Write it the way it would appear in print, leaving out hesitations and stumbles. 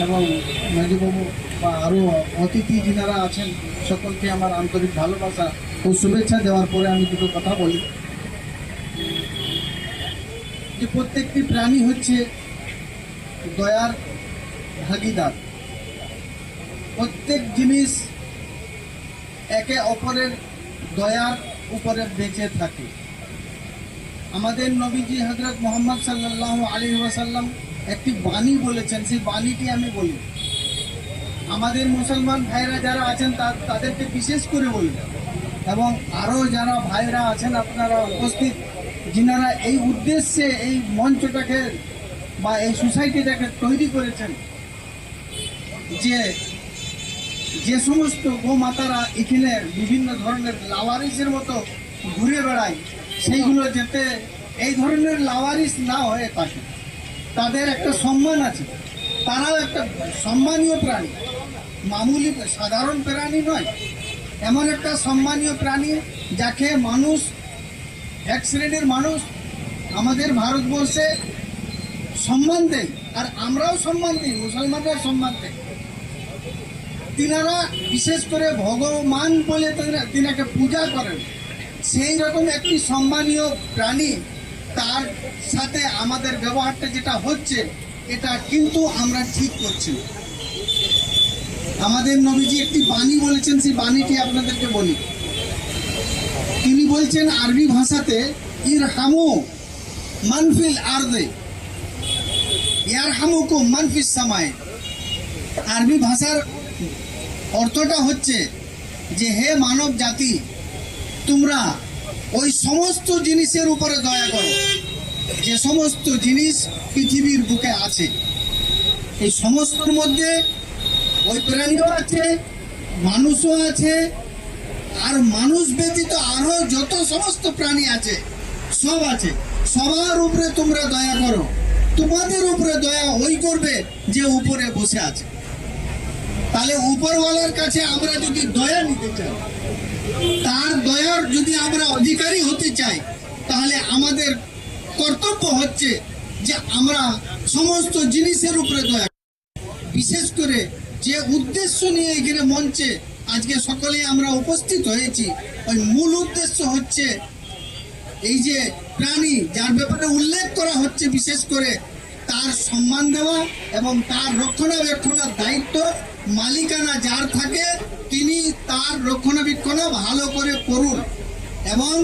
এবং মেজবাবু বা আরও অতিথি যিনারা আছেন সকলকে আমার আন্তরিক ভালোবাসা ও শুভেচ্ছা দেওয়ার পরে আমি দুটো কথা বলি যে প্রত্যেকটি প্রাণী হচ্ছে দয়ার ভাগিদার। প্রত্যেক জিনিস একে অপরের দয়ার উপরে বেঁচে থাকে। আমাদের নবীজি হযরত মুহাম্মদ সাল্লাল্লাহু আলাইহি ওয়াসাল্লাম একটি বাণী বলেছেন, সেই বাণীটি আমি বলি। আমাদের মুসলমান ভাইরা যারা আছেন তাদেরকে বিশেষ করে বলি, এবং আরও যারা ভাইরা আছেন আপনারা উপস্থিত, যিনারা এই উদ্দেশ্যে এই মঞ্চটাকে বা এই সোসাইটিটাকে তৈরি করেছেন, যে সমস্ত গোমাতারা এখানে বিভিন্ন ধরনের লাওয়ারিসের মতো ঘুরে বেড়ায়, সেইগুলো যাতে এই ধরনের লাওয়ারিস না হয়ে থাকে। তাদের একটা সম্মান আছে, তারাও একটা সম্মানীয় প্রাণী, মামুলি সাধারণ প্রাণী নয়। এমন একটা সম্মানীয় প্রাণী যাকে মানুষ, এক শ্রেণীর মানুষ আমাদের ভারতবর্ষে সম্মান দেয়, আর আমরাও সম্মান দিই, মুসলমানরা সম্মান দেয়। তিনারা বিশেষ করে ভগবান বলে তিনাকে পূজা করেন। সেই রকম একটি সম্মানীয় প্রাণী, তার সাথে আমাদের ব্যবহারটা যেটা হচ্ছে, এটা কিন্তু আমরা ঠিক করছি। আমাদের নবীজি একটি বাণী বলেছেন, সেই বাণীটি আপনাদেরকে বলি। তিনি বলছেন আরবি ভাষাতে, ইরহামু মানফিল আরদে ইয়ারহামুকুম মানফিস সামায়ে। আরবি ভাষার অর্থটা হচ্ছে যে হে মানব জাতি, তোমরা ওই সমস্ত জিনিসের উপরে দয়া করো যে সমস্ত জিনিস পৃথিবীর বুকে আছে। এই সমস্তর মধ্যে ওই প্রাণীও আছে, মানুষও আছে, আর মানুষ ব্যতীত আরো যত সমস্ত প্রাণী আছে সব আছে। সবার উপরে তোমরা দয়া করো। তোমাদের উপরে দয়া ওই করবে যে উপরে বসে আছে। তাহলে উপরওয়ালার কাছে আমরা যদি দয়া নিতে চাই, তার দয়ার যদি আমরা অধিকারী হতে চাই, তাহলে আমাদের কর্তব্য হচ্ছে যে আমরা সমস্ত জিনিসের উপরে দয়া। বিশেষ করে যে উদ্দেশ্য নিয়ে এখানে মঞ্চে আজকে সকলেই আমরা উপস্থিত হয়েছি, ওই মূল উদ্দেশ্য হচ্ছে এই যে প্রাণী যার ব্যাপারে উল্লেখ করা হচ্ছে, বিশেষ করে তার সম্মান দেওয়া এবং তার রক্ষণাবেক্ষণের দায়িত্ব মালিকানা যার থাকে, তিনি তার রক্ষণাবেক্ষণ ভালো করে করুন এবং